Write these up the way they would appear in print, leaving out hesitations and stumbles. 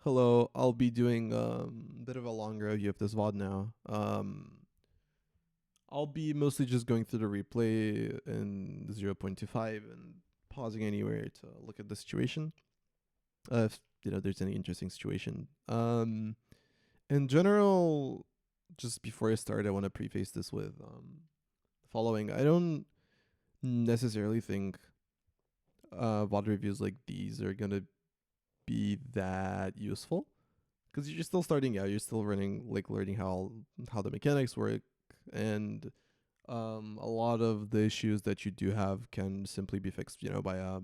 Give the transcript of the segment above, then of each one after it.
Hello, I'll be doing a bit of a longer review of this VOD now. I'll be mostly just going through the replay in 0.25 and pausing anywhere to look at the situation. If there's any interesting situation. In general, just before I start, I want to preface this with the following. I don't necessarily think VOD reviews like these are gonna be that useful because you're still starting out. You're still learning how the mechanics work, and a lot of the issues that you do have can simply be fixed, by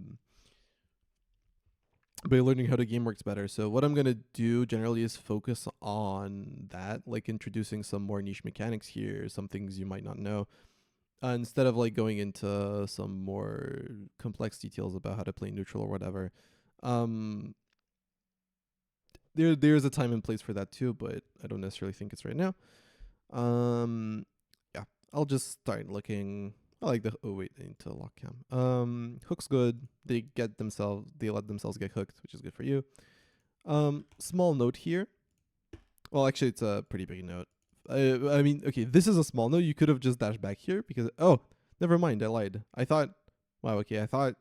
learning how the game works better. So what I'm gonna do generally is focus on that, like introducing some more niche mechanics here, some things you might not know, instead of like going into some more complex details about how to play neutral or whatever. Um, there's a time and place for that too, but I don't necessarily think it's right now. Um, yeah, I'll just start looking. I like the. Oh wait, I need to lock cam. Hook's good. They let themselves get hooked, which is good for you. Small note here. Well, actually, it's a pretty big note. I mean, okay, this is a small note. You could have just dashed back here because never mind. I lied. I thought. Wow. Okay, I thought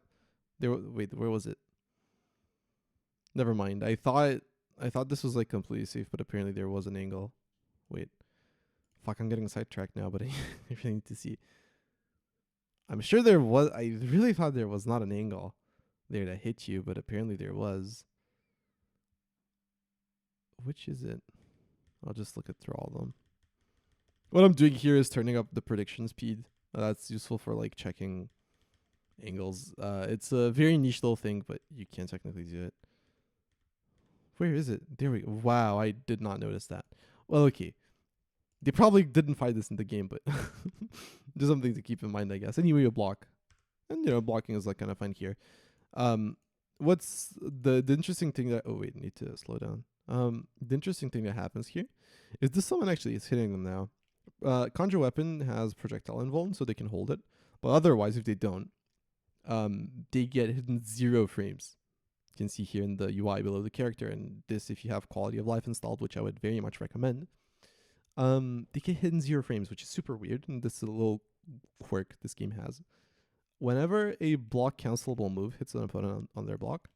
there. Wait, where was it? Never mind. I thought this was like completely safe, but apparently there was an angle. Wait. Fuck, I'm getting sidetracked now, but I really need to see. I'm sure there was. I really thought there was not an angle there to hit you, but apparently there was. Which is it? I'll just look it through all of them. What I'm doing here is turning up the prediction speed. That's useful for like checking angles. It's a very niche little thing, but you can't technically do it. Where is it? There we go. Wow, I did not notice that. Well, okay. They probably didn't find this in the game, but just something to keep in mind, I guess. Anyway, you block, and blocking is like kind of fun here. What's the interesting thing that? Oh wait, need to slow down. The interesting thing that happens here is this someone actually is hitting them now. Conjure weapon has projectile invuln, so they can hold it, but otherwise, if they don't, they get hidden 0 frames. You can see here in the UI below the character, and this if you have quality of life installed, which I would very much recommend. They get hidden 0 frames, which is super weird, and this is a little quirk this game has. Whenever a block cancelable move hits an opponent on their block,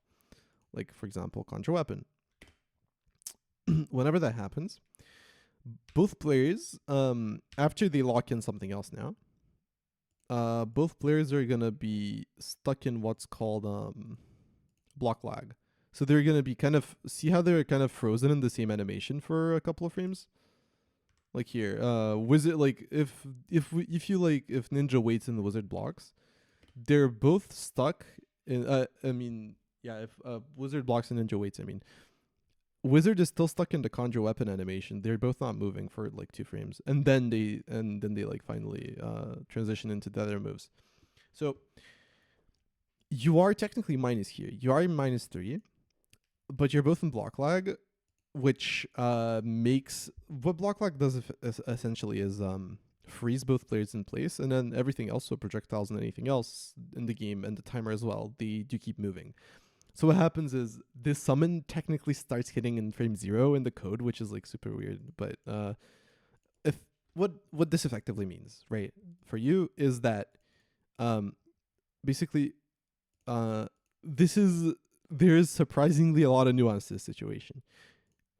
like for example, Conjure Weapon, whenever that happens, both players, after they lock in something else now, both players are gonna be stuck in what's called block lag. So they're gonna be see how they're kind of frozen in the same animation for a couple of frames. Like here, wizard, like if Ninja waits and the wizard blocks, they're both stuck in. I mean, yeah, if wizard blocks and Ninja waits, I mean, wizard is still stuck in the conjure weapon animation. They're both not moving for like 2 frames, and then they like finally transition into the other moves. So you are technically minus here. You are -3, but you're both in block lag, which makes what block lag does essentially is freeze both players in place, and then everything else, so projectiles and anything else in the game and the timer as well, they do keep moving. So what happens is this summon technically starts hitting in frame 0 in the code, which is like super weird. But if what this effectively means, right, for you is that basically this is there is surprisingly a lot of nuance to this situation.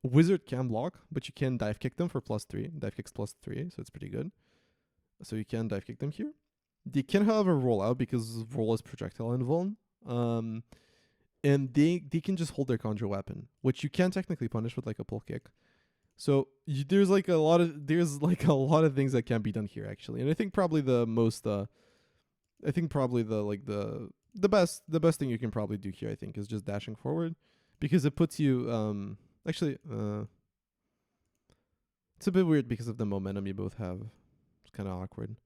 Wizard can block, but you can dive kick them for +3. Dive kicks +3, so it's pretty good. So you can dive kick them here. They can, however, roll out because roll is projectile invuln. And they can just hold their conjure weapon, which you can technically punish with like a pull kick. So there's like a lot of things that can be done here actually, and I think probably the most I think probably the best thing you can probably do here, I think, is just dashing forward, because it puts you actually it's a bit weird because of the momentum you both have. It's kind of awkward.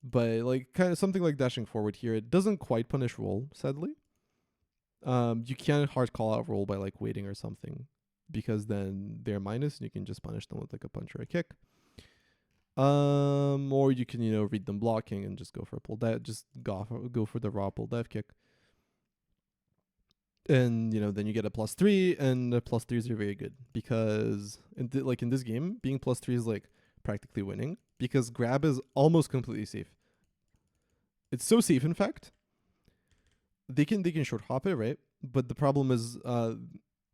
But like kind of something like dashing forward here, it doesn't quite punish roll, sadly. You can't hard call out roll by like waiting or something, because then they're minus and you can just punish them with like a punch or a kick. Or you can read them blocking and just go for a pull dive, just go for the raw pull dive kick. And then you get a +3, and the +3s are very good because in this game, being +3 is like practically winning because grab is almost completely safe. It's so safe, in fact. They can short hop it, right? But the problem is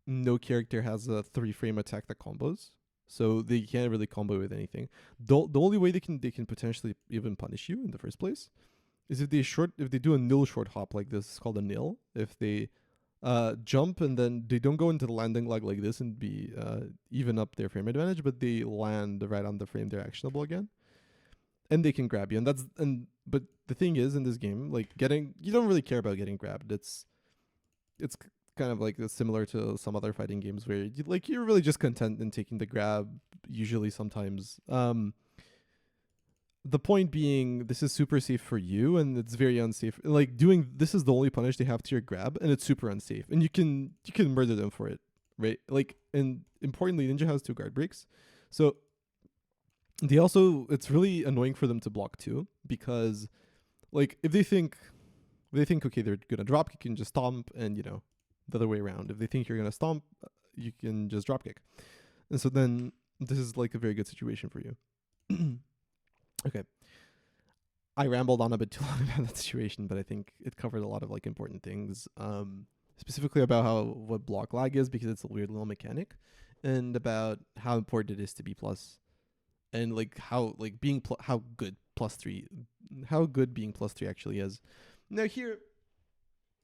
no character has a 3-frame attack that combos. So they can't really combo with anything. The only way they can potentially even punish you in the first place is if they do a nil short hop like this. It's called a nil. If they jump and then they don't go into the landing leg like this and be even up their frame advantage, but they land right on the frame they're actionable again, and they can grab you. But the thing is, in this game, like you don't really care about getting grabbed. It's kind of like similar to some other fighting games where you're really just content in taking the grab. Usually, sometimes. The point being, this is super safe for you, and it's very unsafe. Like doing this is the only punish they have to your grab, and it's super unsafe. And you can murder them for it, right? Like, and importantly, Ninja has 2 guard breaks, so it's really annoying for them to block too, because like if they think okay, they're gonna drop kick, you can just stomp, and the other way around. If they think you're gonna stomp, you can just drop kick, and so then this is like a very good situation for you. Okay. I rambled on a bit too long about that situation, but I think it covered a lot of like important things. Specifically about what block lag is, because it's a weird little mechanic, and about how important it is to be plus, and like how like being how good being +3 actually is. Now here,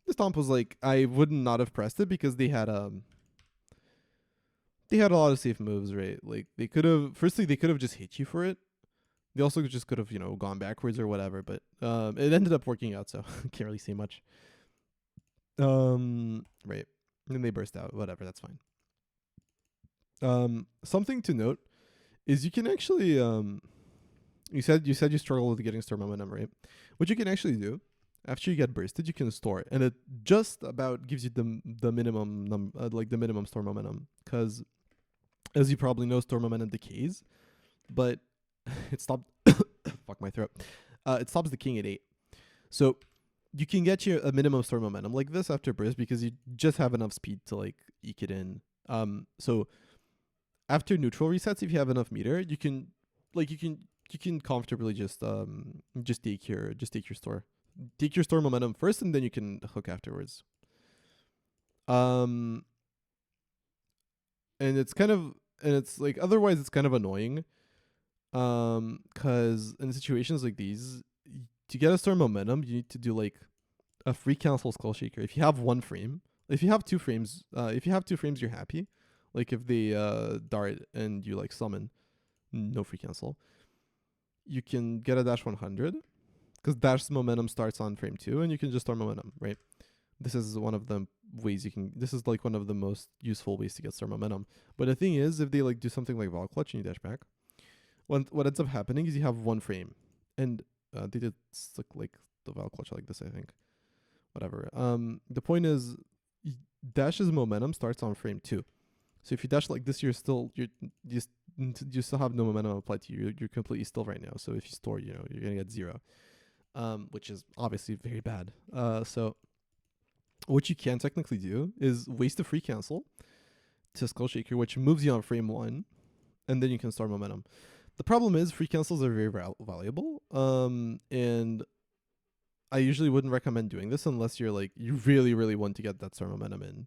the stomp was like, I would not have pressed it because they had a lot of safe moves, right? Like they could have just hit you for it. They also just could have, gone backwards or whatever, but it ended up working out, so can't really say much. Right. And then they burst out. Whatever, that's fine. Something to note is you can actually you said you struggle with getting store momentum, right? What you can actually do after you get bursted, you can store, and it just about gives you the minimum the minimum store momentum, because as you probably know, store momentum decays, but it stopped. Fuck my throat. It stops the king at 8. So you can get you a minimum store momentum like this after burst because you just have enough speed to like eke it in. So after neutral resets, if you have enough meter, you can comfortably just take your store momentum first, and then you can hook afterwards. And it's like, otherwise it's kind of annoying. Because in situations like these, to get a store momentum, you need to do like a free cancel Skull Shaker. If you have 1 frame, if you have 2 frames, you're happy. Like if they dart and you like summon, no free cancel, you can get a dash 100, because dash momentum starts on frame 2, and you can just store momentum, right? This is one of the ways this is like one of the most useful ways to get store momentum. But the thing is, if they like do something like Val Clutch and you dash back, what ends up happening is you have 1 frame, and they did stick like the Val Clutch like this, I think. Whatever. The point is, dash's momentum starts on frame 2. So if you dash like this, you still have no momentum applied to you. You're completely still right now. So if you store, you're gonna get 0, which is obviously very bad. So what you can technically do is waste a free cancel to Skull Shaker, which moves you on frame 1, and then you can store momentum. The problem is free cancels are very valuable, and I usually wouldn't recommend doing this unless you're like, you really, really want to get that store momentum in.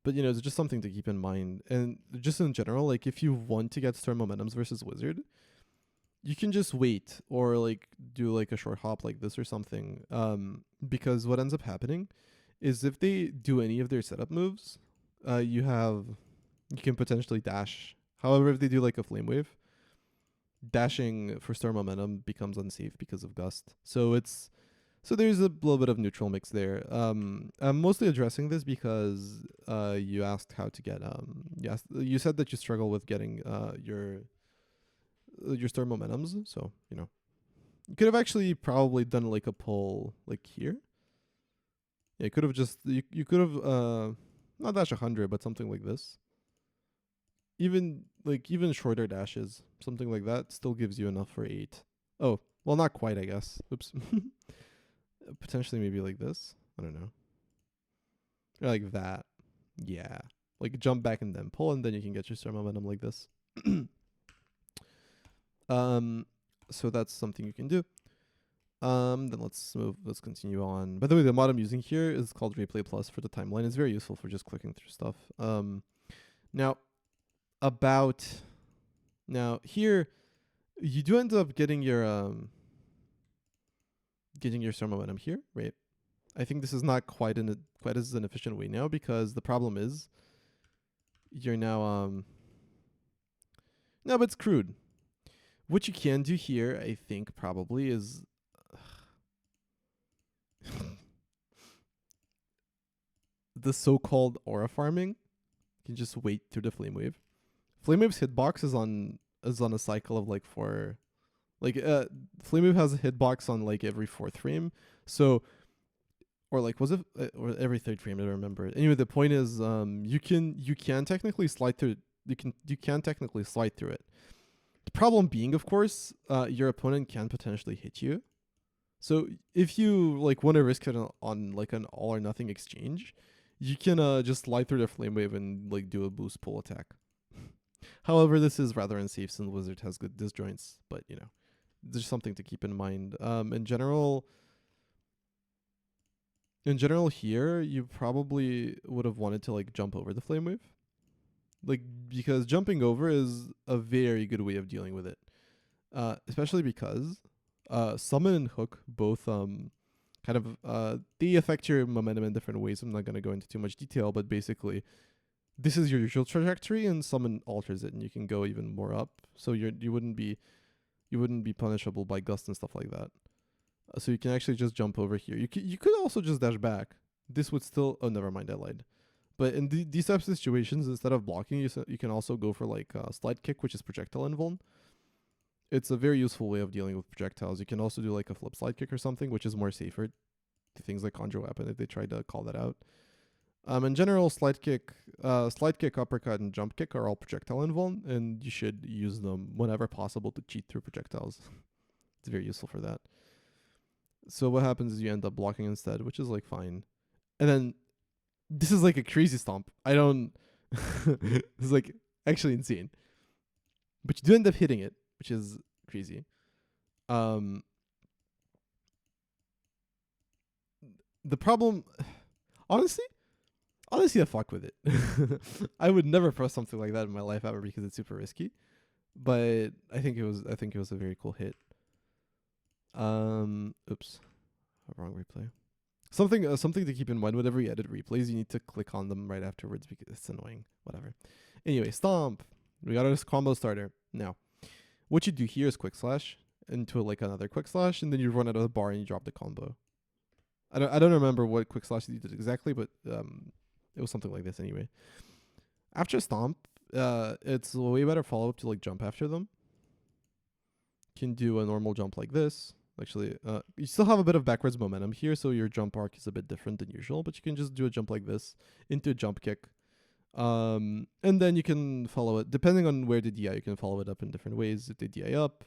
But it's just something to keep in mind. And just in general, like if you want to get store momentums versus Wizard, you can just wait or like do like a short hop like this or something. Because what ends up happening is if they do any of their setup moves, you can potentially dash. However, if they do like a flame wave, dashing for store momentum becomes unsafe because of gust. So there's a little bit of neutral mix there. I'm mostly addressing this because you asked how to get you said that you struggle with getting your store momentums. So you could have actually probably done like a pull like here. Yeah, you could have just you could have not dash 100, but something like this. Even shorter dashes, something like that, still gives you enough for 8. Oh, well, not quite, I guess. Oops. Potentially maybe like this. I don't know. Or like that. Yeah. Like jump back and then pull, and then you can get your star momentum like this. So that's something you can do. Then let's continue on. By the way, the mod I'm using here is called Replay Plus for the timeline. It's very useful for just clicking through stuff. Now here you do end up getting your star momentum here, right? I think this is not quite as an efficient way now, because the problem is you're now no, but it's crude. What you can do here, I think, probably is the so-called aura farming. You can just wait through the flame wave. Flame wave's hitbox is on a cycle of like 4. Like flame wave has a hitbox on like every 4th frame. So, or like was it or every 3rd frame? I don't remember. Anyway, the point is you can technically slide through. You can technically slide through it. The problem being, of course, your opponent can potentially hit you. So if you like want to risk it on like an all or nothing exchange, you can just slide through the flame wave and like do a boost pull attack. However, this is rather unsafe since Wizard has good disjoints, but you know, there's something to keep in mind. In general here, you probably would have wanted to like jump over the flame wave. Like, because jumping over is a very good way of dealing with it. Especially because summon and hook both they affect your momentum in different ways. I'm not going to go into too much detail, but basically this is your usual trajectory, and summon alters it, and you can go even more up. So you wouldn't be punishable by gust and stuff like that. So you can actually just jump over here. You could also just dash back. This would still, oh, never mind, I lied. But in these types of situations, instead of blocking, you can also go for like slide kick, which is projectile invuln. It's a very useful way of dealing with projectiles. You can also do like a flip slide kick or something, which is more safer. Things like Conjure Weapon, if they try to call that out. In general, slide kick, uppercut, and jump kick are all projectile invuln, and you should use them whenever possible to cheat through projectiles. It's very useful for that. So what happens is you end up blocking instead, which is like fine. And then this is like a crazy stomp. It's like actually insane. But you do end up hitting it, which is crazy. The problem, honestly, I fuck with it. I would never press something like that in my life ever because it's super risky. But I think it was a very cool hit. Oops, wrong replay. Something to keep in mind whenever you edit replays, you need to click on them right afterwards because it's annoying. Whatever. Anyway, stomp. We got our combo starter. Now, what you do here is quick slash into like another quick slash, and then you run out of the bar and you drop the combo. I don't remember what quick slash you did exactly, but it was something like this anyway. After stomp, it's a way better follow up to like jump after them. Can do a normal jump like this. Actually, you still have a bit of backwards momentum here, so your jump arc is a bit different than usual, but you can just do a jump like this into a jump kick. And then you can follow it, depending on where the DI, you can follow it up in different ways. If they DI up,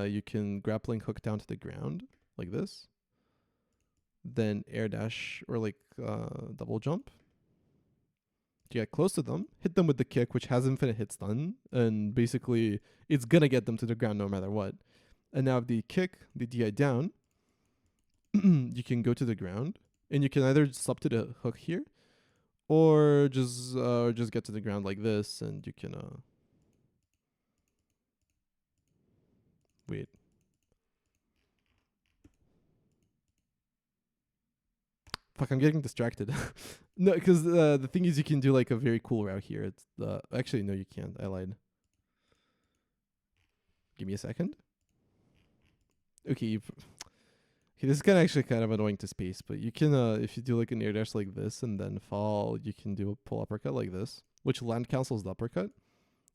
you can grappling hook down to the ground, like this. Then air dash, or like double jump. To get close to them, hit them with the kick, which has infinite hit stun, and basically it's gonna get them to the ground no matter what. And now if they kick the DI down, you can go to the ground, and you can either sub to the hook here, or just get to the ground like this, and you can wait. Fuck, I'm getting distracted. No, because the thing is, you can do like a very cool route here. It's actually no, you can't. I lied. Give me a second. Okay, this is actually kind of annoying to space, but you can if you do like an air dash like this and then fall, you can do a pull uppercut like this, which land cancels the uppercut,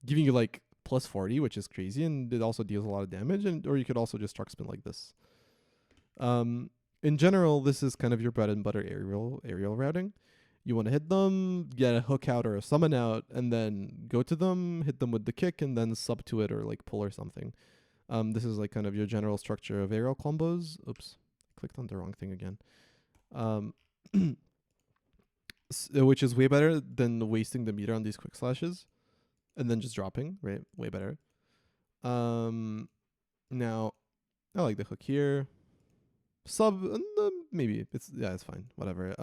giving you like plus 40, which is crazy, and it also deals a lot of damage. And or you could also just truck spin like this. In general, this is kind of your bread and butter aerial routing. You want to hit them, get a hook out or a summon out, and then go to them, hit them with the kick, and then sub to it or like pull or something. This is like kind of your general structure of aerial combos. Oops, clicked on the wrong thing again. which is way better than wasting the meter on these quick slashes and then just dropping, right? Way better. Now I like the hook here. Sub, maybe it's fine, whatever.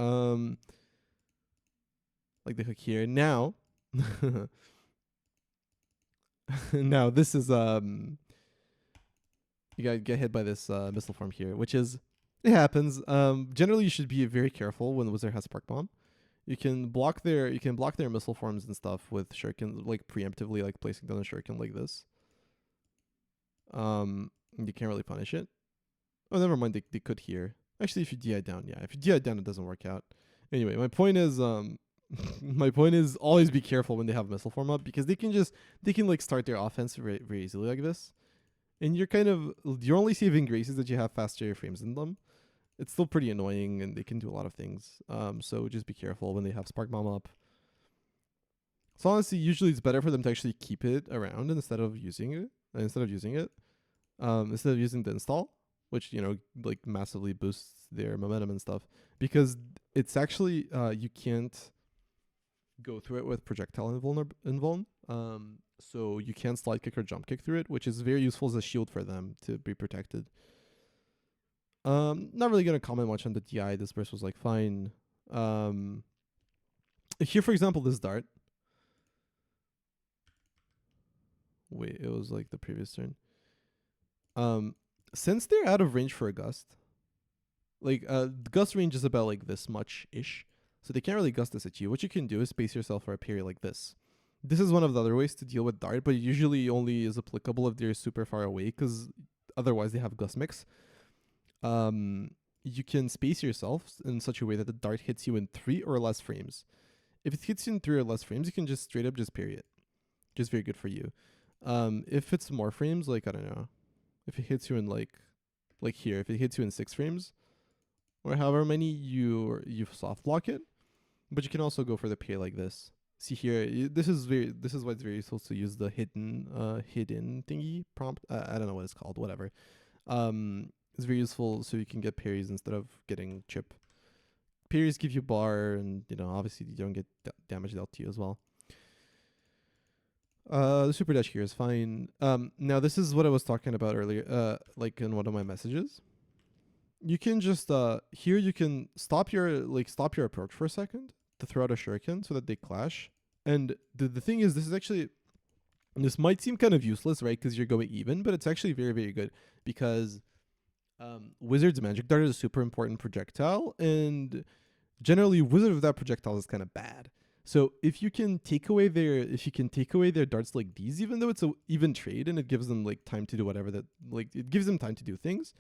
Like the hook here. Now, now this is you gotta get hit by this missile form here, which is it happens. Generally you should be very careful when the wizard has spark bomb. You can block their missile forms and stuff with shuriken, like preemptively, like placing down a shuriken like this. You can't really punish it. Oh, never mind. They could here. Actually, if you DI down, yeah. If you DI down, it doesn't work out. Anyway, my point is, my point is always be careful when they have missile form up because they can like start their offense very, very easily like this, and you're only saving graces that you have faster frames in them. It's still pretty annoying, and they can do a lot of things. So just be careful when they have spark bomb up. So honestly, usually it's better for them to actually keep it around instead of using it. Instead of using the install, which like massively boosts their momentum and stuff, because it's actually you can't go through it with projectile invuln. So you can't slide kick or jump kick through it, which is very useful as a shield for them to be protected. Not really gonna comment much on the DI. This burst was like fine. Here, for example, this dart. Wait, it was like the previous turn. Since they're out of range for a gust, like the gust range is about like this much ish, so they can't really gust this at you. What you can do is space yourself for a parry like this. This is one of the other ways to deal with dart, but it usually only is applicable if they're super far away, because otherwise they have gust mix. You can space yourself in such a way that the dart hits you in 3 or less frames. If it hits you in 3 or less frames, you can just straight up just parry it. Just very good for you. If it's more frames, like I don't know, if it hits you in like here, if it hits you in 6 frames, or however many you soft block it, but you can also go for the parry like this. See here, this is why it's very useful to use the hidden thingy prompt. I don't know what it's called, whatever. It's very useful so you can get parries instead of getting chip. Parries give you bar, and obviously you don't get damage dealt to you as well. The super dash here is fine. Now this is what I was talking about earlier, like in one of my messages. You can just here you can stop your approach for a second to throw out a shuriken so that they clash. And the thing is, this might seem kind of useless, right? Because you're going even, but it's actually very, very good because Wizard's Magic Dart is a super important projectile, and generally Wizard of that projectile is kind of bad. So if you can take away their darts like these, even though it's a even trade and it gives them like time to do whatever it gives them time to do things.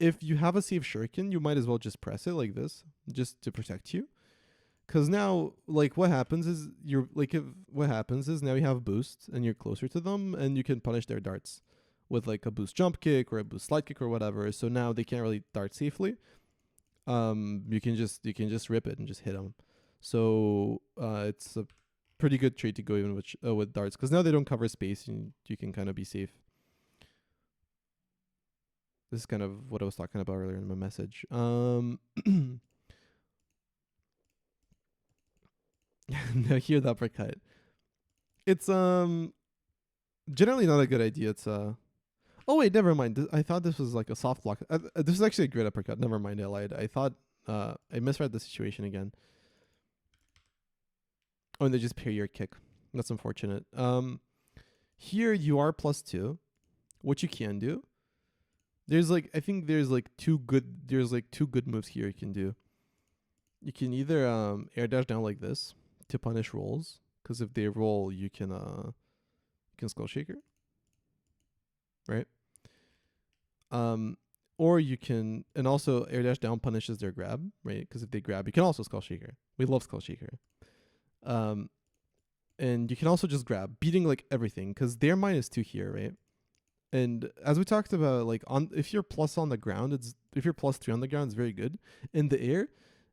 If you have a safe shuriken, you might as well just press it like this, just to protect you. Because now, like, what happens is now you have boost and you're closer to them, and you can punish their darts with like a boost jump kick or a boost slide kick or whatever. So now they can't really dart safely. You can just rip it and just hit them. So it's a pretty good trade to go even with darts, because now they don't cover space and you can kind of be safe. This is kind of what I was talking about earlier in my message. Now here the uppercut. It's generally not a good idea. It's oh wait, never mind. I thought this was like a soft block. This is actually a great uppercut. Never mind, I lied. I thought I misread the situation again. Oh, and they just parry your kick. That's unfortunate. Here you are +2. What you can do, there's like two good moves here you can do. You can either air dash down like this to punish rolls, because if they roll, you can Skull Shaker, right? Or you can, and also air dash down punishes their grab, right? Because if they grab, you can also Skull Shaker. We love Skull Shaker. And you can also just grab, beating like everything, because they're -2 here, right? And as we talked about, like if you're plus on the ground, if you're +3 on the ground, it's very good. In the air,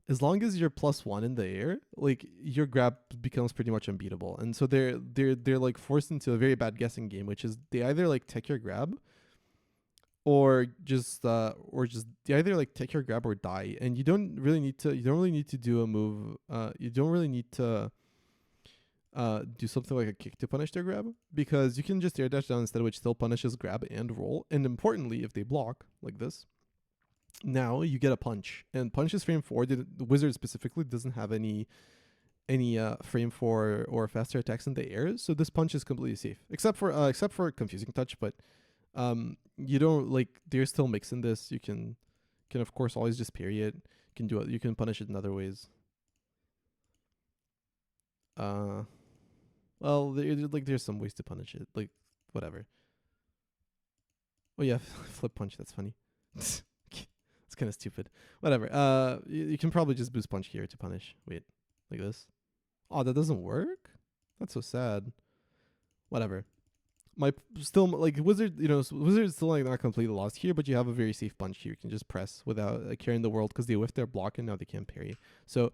as long as you're +1 in the air, like your grab becomes pretty much unbeatable. And so they're like forced into a very bad guessing game, which is they either like tech your grab, or just you either like take your grab or die, and you don't really need to do a move. You don't really need to do something like a kick to punish their grab, because you can just air dash down instead, which still punishes grab and roll. And importantly, if they block like this, now you get a punch, and punch is frame 4. The wizard specifically doesn't have any frame 4 or faster attacks in the air, so this punch is completely safe, except for confusing touch. But you don't like, there's still mix in this. You can of course always just parry it. You can punish it in other ways. Well, there's some ways to punish it, like whatever. Oh yeah, flip punch. That's funny. It's kind of stupid. Whatever. You can probably just boost punch here to punish. Wait, like this. Oh, that doesn't work. That's so sad. Whatever. Still like wizard. Wizard's still like not completely lost here, but you have a very safe punch here. You can just press without carrying the world, because they whiff their block and now they can't parry. So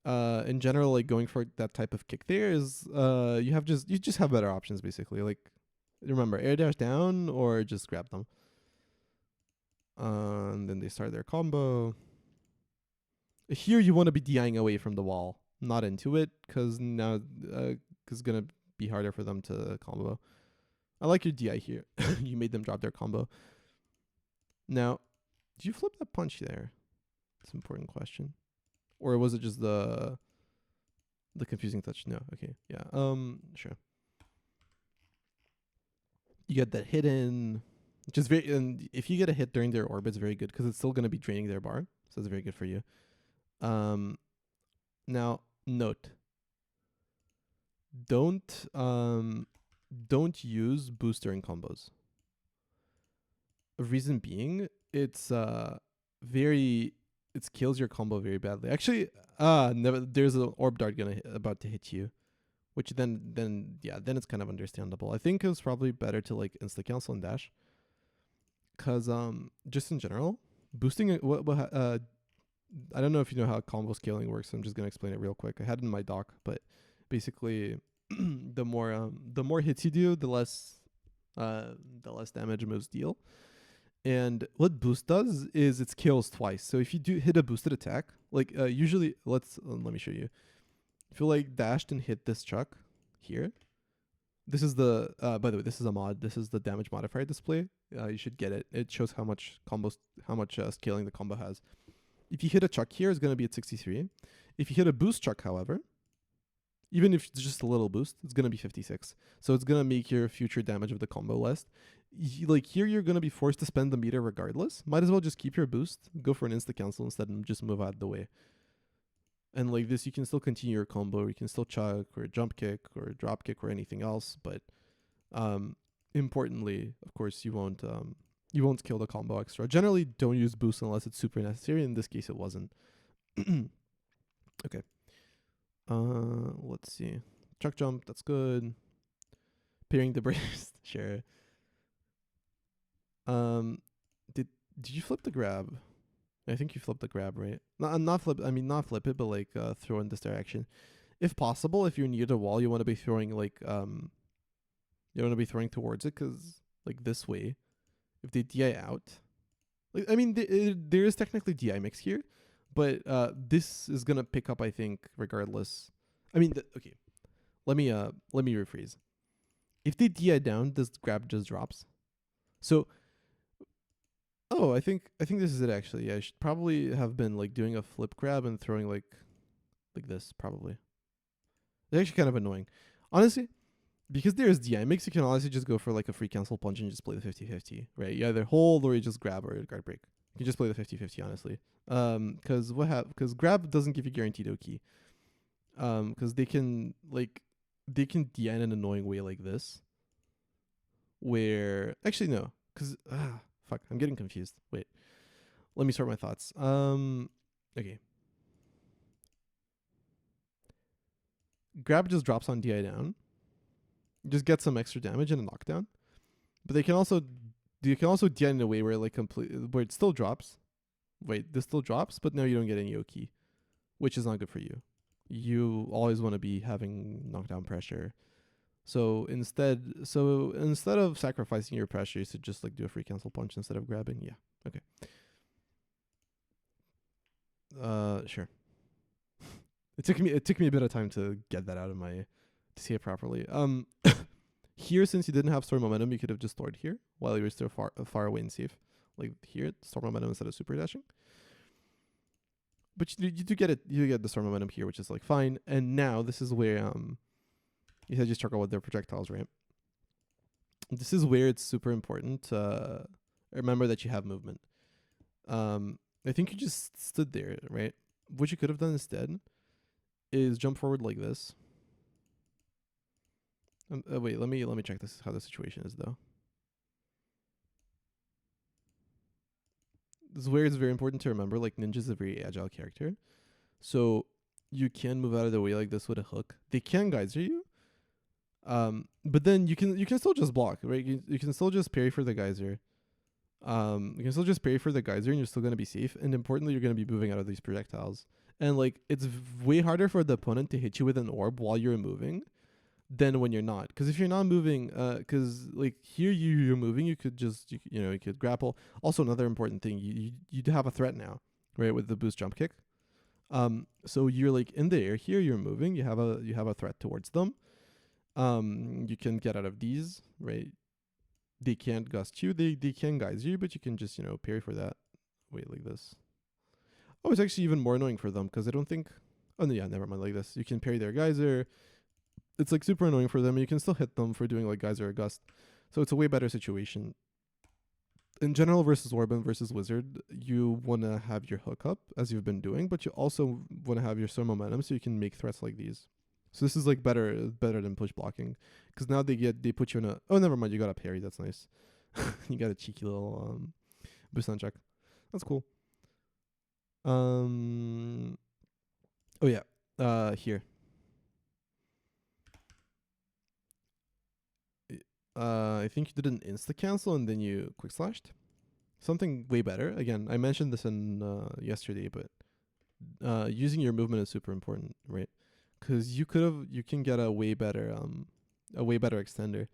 in general, like going for that type of kick there is you just have better options basically. Like remember, air dash down or just grab them. And then they start their combo. Here you want to be DIing away from the wall, not into it, because now it's gonna be harder for them to combo. I like your DI here. You made them drop their combo. Now, did you flip that punch there? That's an important question. Or was it just the confusing touch? No. Okay. Yeah. Sure. You get that hit in, which is very, and if you get a hit during their orbit, it's very good, because it's still going to be draining their bar. So it's very good for you. Now note, don't use booster in combos. The reason being, it kills your combo very badly. Actually, there's an orb dart about to hit you, which then it's kind of understandable. I think it was probably better to like insta cancel and dash, because just in general, boosting it. I don't know if you know how combo scaling works. So I'm just gonna explain it real quick. I had it in my doc, but basically, the more hits you do, the less damage moves deal. And what boost does is it scales twice. So if you do hit a boosted attack, like usually, let me show you. If you like dashed and hit this chuck here, this is the by the way, this is a mod. This is the damage modifier display. You should get it. It shows how much scaling the combo has. If you hit a chuck here, it's going to be at 63. If you hit a boost chuck, however, even if it's just a little boost, it's going to be 56. So it's going to make your future damage of the combo less. Like here, you're going to be forced to spend the meter regardless. Might as well just keep your boost, go for an insta cancel instead, and just move out of the way. And like this, you can still continue your combo. You can still chuck or jump kick or drop kick or anything else. But importantly, of course, you won't kill the combo extra. Generally, don't use boost unless it's super necessary. In this case, it wasn't. Okay. Let's see. Chuck jump, that's good. Parrying the burst, sure. Did you flip the grab? I think you flipped the grab, right? Not flip it, but like throw in this direction. If possible, if you're near the wall, you want to be throwing like towards it, because like this way, if they DI out, like there is technically DI mix here, but this is gonna pick up, I think, regardless. Okay, let me rephrase. If they DI down, this grab just drops. So, I think this is it actually. Yeah, I should probably have been like doing a flip grab and throwing like this probably. It's actually kind of annoying, honestly. Because there's DI mix, you can honestly just go for like a free cancel punch and just play the 50-50, right? You either hold or you just grab or guard break. You can just play the 50-50, honestly. Because grab doesn't give you guaranteed OK. Because they can DI in an annoying way like this. Where actually no, because fuck, I'm getting confused. Wait, let me sort my thoughts. Okay. Grab just drops on DI down. Just get some extra damage and a knockdown, but they can also DI in a way where where it still drops. Wait, this still drops, but now you don't get any OK, which is not good for you. You always want to be having knockdown pressure. So instead of sacrificing your pressure, you should just like do a free cancel punch instead of grabbing. Yeah. Okay. Sure. It took me a bit of time to get that out of my to see it properly. Here, since you didn't have storm momentum, you could have just stored here while you were still far away and safe. Like here, storm momentum instead of super dashing. But you do get it. You get the storm momentum here, which is like fine. And now this is where you said you struggle with their projectiles, right? This is where it's super important to remember that you have movement. I think you just stood there, right? What you could have done instead is jump forward like this. Wait, let me check this how the situation is though. This is where it's very important to remember. Like Ninja's a very agile character, so you can move out of the way like this with a hook. They can geyser you, but then you can still just block, right? You can still just parry for the geyser. You can still just parry for the geyser, and you're still gonna be safe. And importantly, you're gonna be moving out of these projectiles. And like it's way harder for the opponent to hit you with an orb while you're moving than when you're not. Because if you're not moving, because like here you're moving, you could just you could grapple. Also, another important thing, you do have a threat now, right? With the boost jump kick. So you're like in the air here, you're moving. You have a threat towards them. You can get out of these, right? They can't gust you. They can geyser you, but you can just parry for that. Wait, like this. Oh, it's actually even more annoying for them because I don't think. Oh no, yeah, never mind. Like this, you can parry their geyser. It's like super annoying for them, and you can still hit them for doing like geyser or gust. So it's a way better situation. In general, versus Orban versus Wizard, you want to have your hook up as you've been doing, but you also want to have your storm momentum so you can make threats like these. So this is like better than push blocking, because now they put you in a. Oh, never mind. You got a parry. That's nice. You got a cheeky little boost on check. That's cool. Oh yeah. Here. I think you did an insta cancel and then you quick slashed. Something way better. Again, I mentioned this in yesterday, but using your movement is super important, right? Because you can get a way better extender.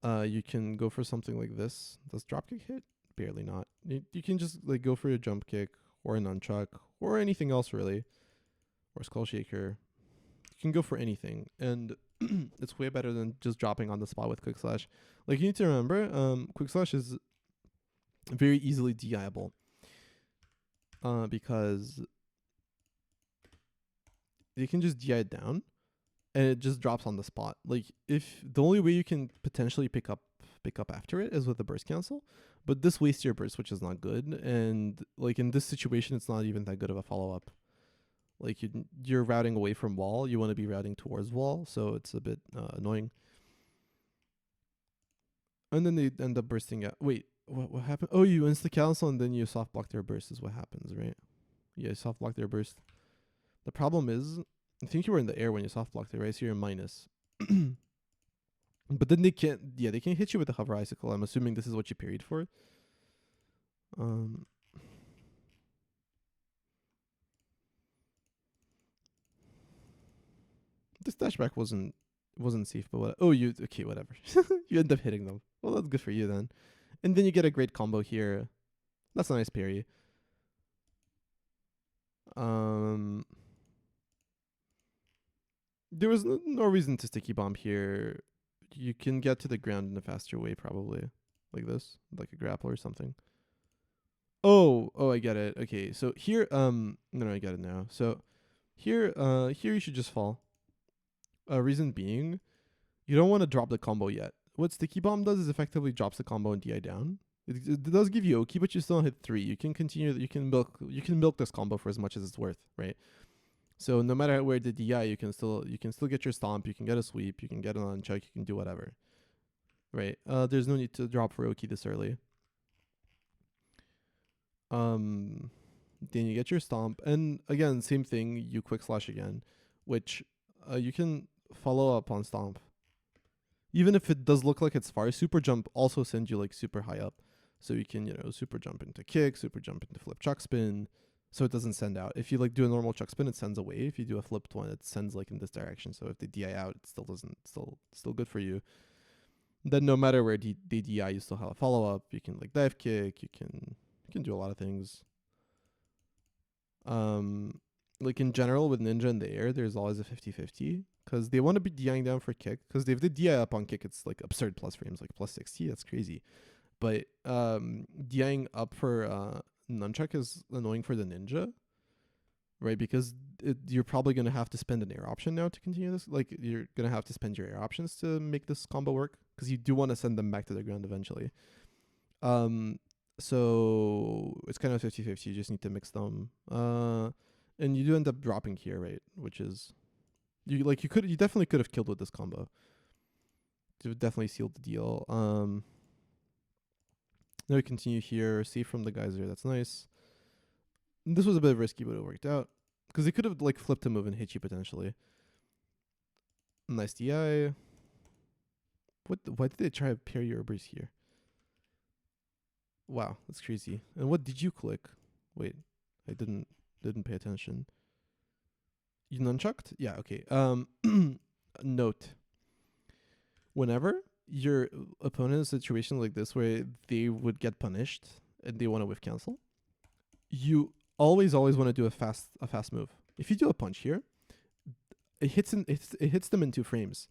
You can go for something like this. Does dropkick hit? Barely not. You can just like go for a jump kick or a nunchuck or anything else really, or skull shaker. You can go for anything, and it's way better than just dropping on the spot with quick slash. Like you need to remember, quick slash is very easily DIable. Because you can just DI it down and it just drops on the spot. Like if the only way you can potentially pick up after it is with a burst cancel, but this wastes your burst, which is not good. And like in this situation, it's not even that good of a follow up. Like you're routing away from wall, you want to be routing towards wall, so it's a bit annoying. And then they end up bursting out. Wait, what happened? Oh, you insta cancel and then you soft block their burst is what happens, right? Yeah, you soft block their burst. The problem is, I think you were in the air when you soft blocked it, right? So you're in minus. But then they can't hit you with the hover icicle. I'm assuming this is what you parried for. This dashback wasn't safe, but whatever. Whatever. You end up hitting them. Well, that's good for you then. And then you get a great combo here. That's a nice parry. There was no reason to sticky bomb here. You can get to the ground in a faster way, probably. Like this, like a grapple or something. Oh, I get it. Okay, so here, no, I get it now. So here you should just fall. Reason being, you don't want to drop the combo yet. What Sticky Bomb does is effectively drops the combo and DI down. It does give you Oki, but you still hit 3. You can continue. You can milk this combo for as much as it's worth, right? So no matter where the DI, you can still get your stomp. You can get a sweep. You can get an unchuck. You can do whatever, right? There's no need to drop for Oki this early. Then you get your stomp, and again, same thing. You quick slash again, which you can follow up on stomp. Even if it does look like it's far, super jump also sends you like super high up. So you can, super jump into kick, super jump into flip chuck spin, so it doesn't send out. If you like do a normal chuck spin, it sends away. If you do a flipped one, it sends like in this direction. So if they DI out, it still doesn't still good for you. Then no matter where they DI, you still have a follow up. You can like dive kick. You can do a lot of things. Like in general with Ninja in the air, there's always a 50-50 because they want to be DIing down for kick. Because if they DI up on kick, it's like absurd plus frames, like plus 60. That's crazy. But DIing up for nunchuck is annoying for the Ninja, right? Because you're probably gonna have to spend an air option now to continue this. Like you're gonna have to spend your air options to make this combo work because you do want to send them back to the ground eventually. So it's kind of 50-50. You just need to mix them. And you do end up dropping here, right? Which is you definitely could have killed with this combo. You definitely sealed the deal. Now we continue here. Safe from the geyser. That's nice. This was a bit risky, but it worked out because they could have like flipped a move and hit you potentially. Nice DI. Why did they try to pair your Urbers here? Wow, that's crazy. And what did you click? Wait, I didn't pay attention. You nunchucked? Yeah, okay. Note. Whenever your opponent in a situation like this where they would get punished and they want to whiff cancel, you always want to do a fast move. If you do a punch here, it hits them in 2 frames.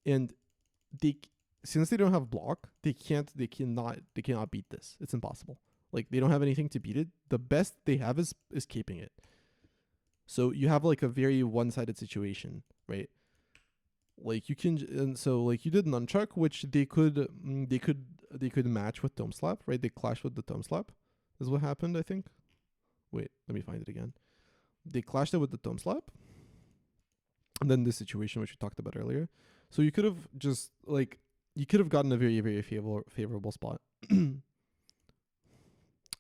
And since they don't have block, they cannot beat this. It's impossible. Like they don't have anything to beat it. The best they have is keeping it. So you have like a very one-sided situation, right? Like you can, and so like you did nunchuck, which they could match with Tome Slap, right? They clashed with the Tome Slap, is what happened, I think. Wait, let me find it again. They clashed it with the Tome Slap, and then this situation which we talked about earlier. So you could have just like gotten a very, very favorable spot.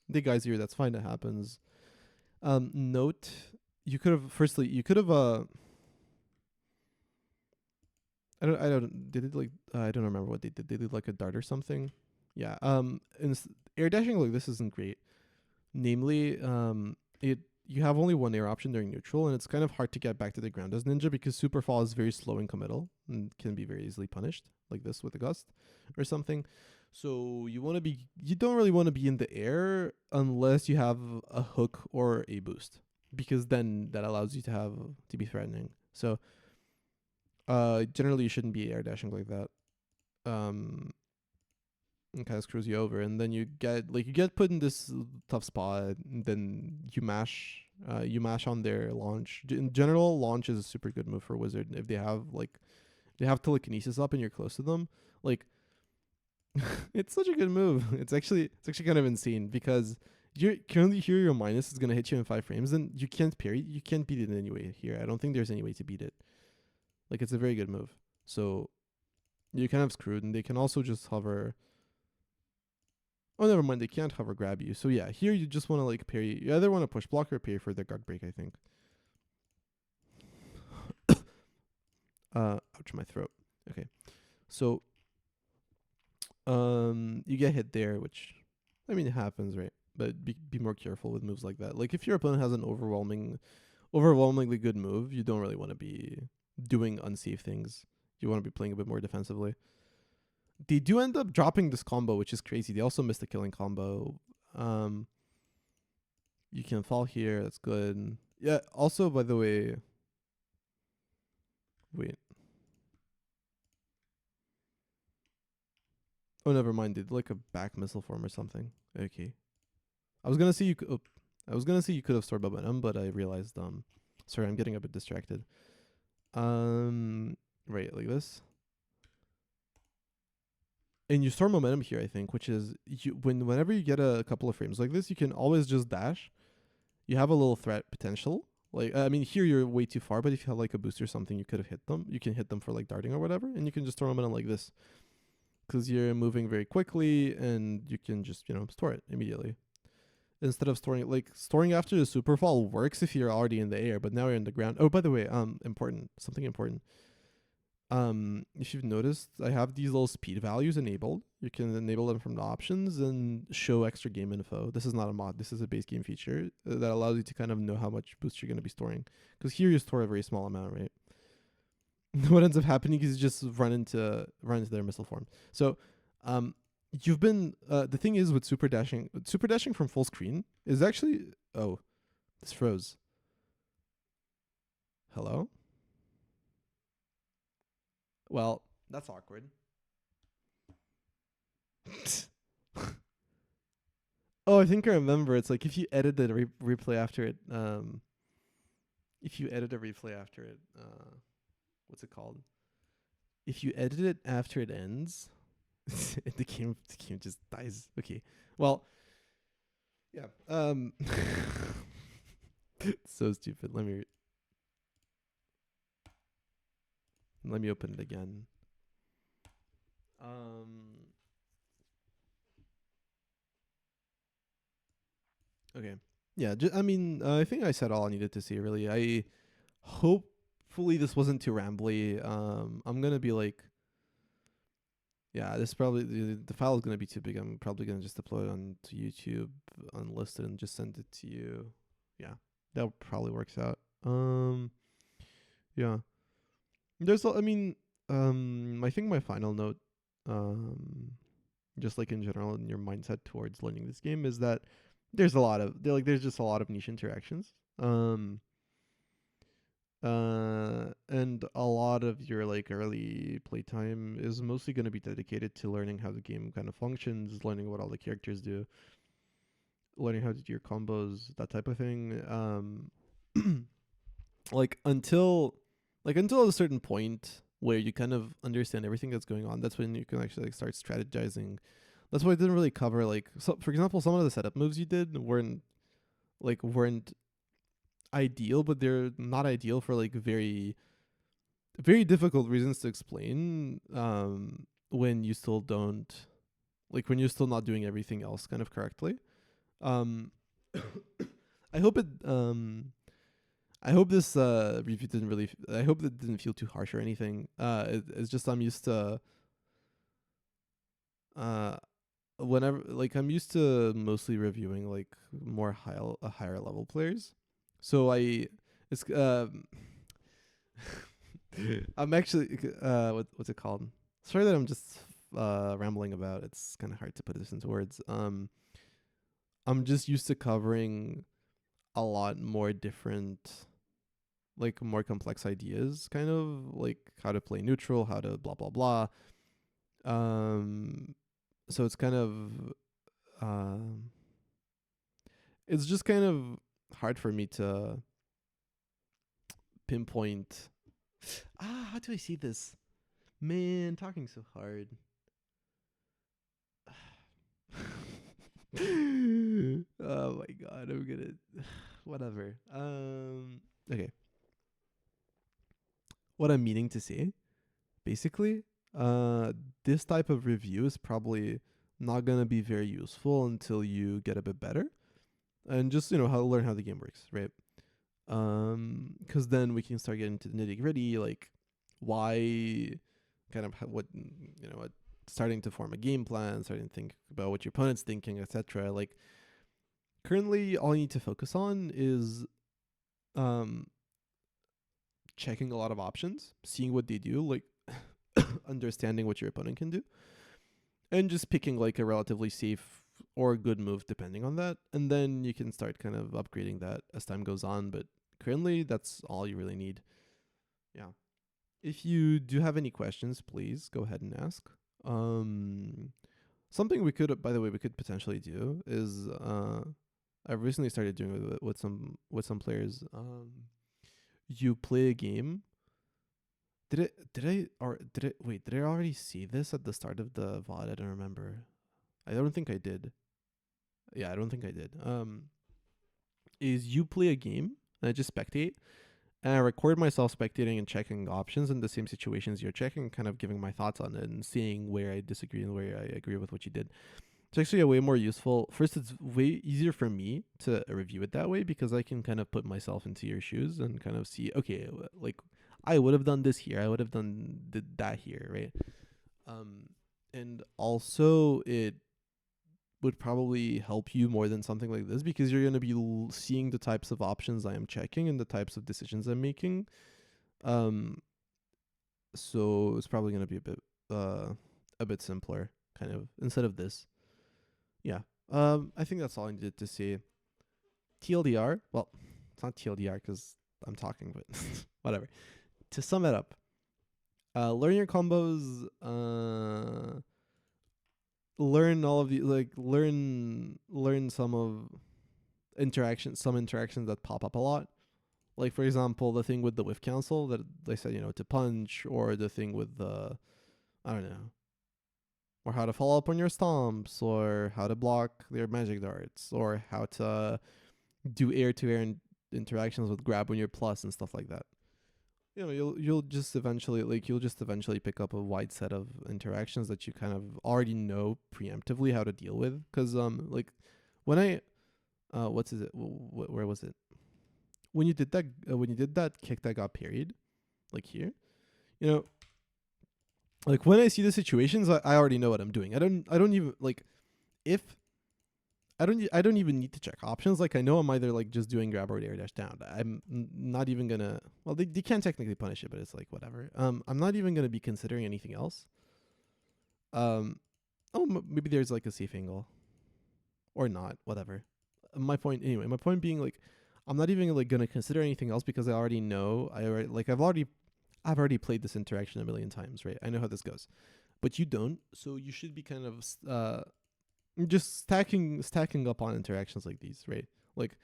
The guys here, that's fine. That happens. Note, you could have I don't remember what they did. They did like a dart or something. Yeah. Air dashing like this isn't great. Namely, you have only one air option during neutral, and it's kind of hard to get back to the ground as Ninja because super fall is very slow and committal and can be very easily punished, like this with a gust or something. So you don't really want to be in the air unless you have a hook or a boost, because then that allows you to be threatening. So generally you shouldn't be air dashing like that. It kind of screws you over, and then you get put in this tough spot, and then you mash on their launch. In general, launch is a super good move for Wizard if they have telekinesis up and you're close to them. Like it's such a good move. It's actually kind of insane because you're currently here. Your minus is gonna hit you in 5 frames, and you can't parry. You can't beat it in any way here. I don't think there's any way to beat it. Like it's a very good move. So you're kind of screwed, and they can also just hover. Oh, never mind. They can't hover grab you. So yeah, here you just want to like parry. You either want to push block or parry for the guard break, I think. Ouch, my throat. Okay. So you get hit there, which I mean it happens, right? But be more careful with moves like that. Like if your opponent has an overwhelmingly good move, you don't really want to be doing unsafe things. You want to be playing a bit more defensively. They do end up dropping this combo, which is crazy. They also missed the killing combo. You can fall here. That's good. Yeah. Also, by the way, wait. Oh, never mind. They did like a back missile form or something. Okay. I was gonna say you could have stored momentum, but I realized sorry, I'm getting a bit distracted. Right, like this. And you store momentum here, I think, which is whenever you get a couple of frames like this, you can always just dash. You have a little threat potential. Like I mean, here you're way too far, but if you have like a boost or something, you could have hit them. You can hit them for like darting or whatever, and you can just store momentum like this, because you're moving very quickly, and you can just store it immediately. Instead of storing after the super fall works if you're already in the air, but now you're in the ground. Oh, by the way, something important. if you've noticed, I have these little speed values enabled. You can enable them from the options and show extra game info. This is not a mod. This is a base game feature that allows you to kind of know how much boost you're going to be storing. Because here you store a very small amount, right? What ends up happening is you just run into their missile form. So, you've been the thing is with super dashing from full screen is actually this froze. Hello? Well, that's awkward. Oh, I think I remember. It's like if you edit the replay after it, if you edit a replay after it, what's it called? If you edit it after it ends, the game just dies. Okay. Well, yeah. So stupid. Let me open it again. Okay. Yeah, I mean, I think I said all I needed to say, really. I hopefully this wasn't too rambly. I'm going to be like, yeah, this probably, the file is going to be too big. I'm probably going to just upload it onto YouTube unlisted and just send it to you. Yeah, that probably works out. Yeah. I mean, I think my final note, just like in general in your mindset towards learning this game is that there's just a lot of niche interactions. And a lot of your like early playtime is mostly going to be dedicated to learning how the game kind of functions, learning what all the characters do, learning how to do your combos, that type of thing. like until until a certain point where you kind of understand everything that's going on, that's when you can actually like start strategizing. That's why I didn't really cover so for example, some of the setup moves you did weren't ideal, but they're not ideal for like very very difficult reasons to explain when you still don't when you're still not doing everything else kind of correctly. I hope it I hope this review didn't really I hope it didn't feel too harsh or anything. It's just I'm used to whenever I'm used to mostly reviewing like more higher level players. So it's I'm actually what's it called? Sorry that I'm just rambling about. It's kind of hard to put this into words. I'm just used to covering a lot more different more complex ideas, kind of like how to play neutral, how to blah blah blah. So it's kind of it's just kind of hard for me to pinpoint how do I see this? Man, talking so hard. Oh my god, I'm gonna whatever. Okay. What I'm meaning to say, basically, this type of review is probably not gonna be very useful until you get a bit better and just how to learn how the game works, right? Because then we can start getting to the nitty gritty, like why, kind of what what, starting to form a game plan, starting to think about what your opponent's thinking, etc. Like currently, all you need to focus on is checking a lot of options, seeing what they do, like understanding what your opponent can do, and just picking like a relatively safe or good move depending on that, and then you can start kind of upgrading that as time goes on. But currently, that's all you really need. Yeah. If you do have any questions, please go ahead and ask. Something we could, by the way, we could potentially do is I've recently started doing with some players. You play a game. Did I already see this at the start of the VOD? I don't remember. I don't think I did. Yeah, I don't think I did. Is you play a game and I just spectate, and I record myself spectating and checking options in the same situations you're checking, kind of giving my thoughts on it and seeing where I disagree and where I agree with what you did. It's actually a way more useful. First, it's way easier for me to review it that way because I can kind of put myself into your shoes and kind of see, okay, like I would have done this here. I would have did that here, right? And also it would probably help you more than something like this because you're going to be seeing the types of options I am checking and the types of decisions I'm making. So it's probably going to be a bit simpler, kind of, instead of this. Yeah. I think that's all I needed to say. TLDR. Well, it's not TLDR because I'm talking, but whatever. To sum it up, learn your combos. Learn all of the learn some interactions that pop up a lot. Like for example, the thing with the whiff cancel that they said, to punch, or the thing with the I don't know, or how to follow up on your stomps, or how to block their magic darts, or how to do air-to-air interactions with grab when you're plus and stuff like that. You'll just eventually pick up a wide set of interactions that you kind of already know preemptively how to deal with. Because like when I what's is it? Where was it? When you did that kick that got parried, like here, you know, like when I see the situations, I already know what I'm doing. I don't even like if I don't even need to check options. Like I know I'm either like just doing grab or air dash down. I'm not even gonna. Well, they can technically punish it, but it's like whatever. I'm not even gonna be considering anything else. Maybe there's like a safe angle, or not. Whatever. My point anyway. My point being like, I'm not even like gonna consider anything else because I already know. I've already played this interaction a million times, right? I know how this goes, but you don't. So you should be kind of just stacking up on interactions like these, right? Like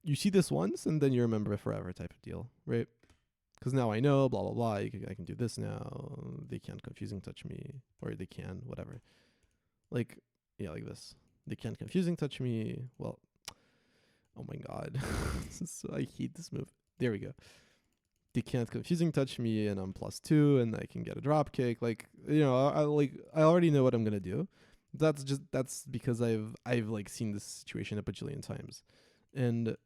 you see this once and then you remember it forever type of deal, right? Because now I know, blah blah blah. I can do this now. They can't confusing touch me, or they can whatever. Like yeah, like this. They can't confusing touch me. Well, oh my god, I hate this move. There we go. They can't confusing touch me, and I'm +2, and I can get a drop kick. Like I already know what I'm gonna do. That's because I've like seen this situation a bajillion times, and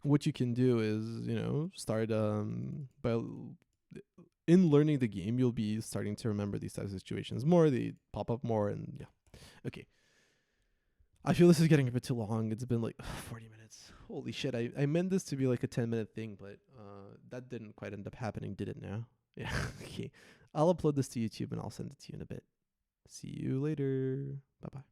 what you can do is start by in learning the game you'll be starting to remember these types of situations more. They pop up more, and yeah. Okay. I feel this is getting a bit too long. It's been like 40 minutes. Holy shit. I meant this to be like a 10-minute thing, but that didn't quite end up happening, did it now? Yeah. Okay. I'll upload this to YouTube and I'll send it to you in a bit. See you later. Bye-bye.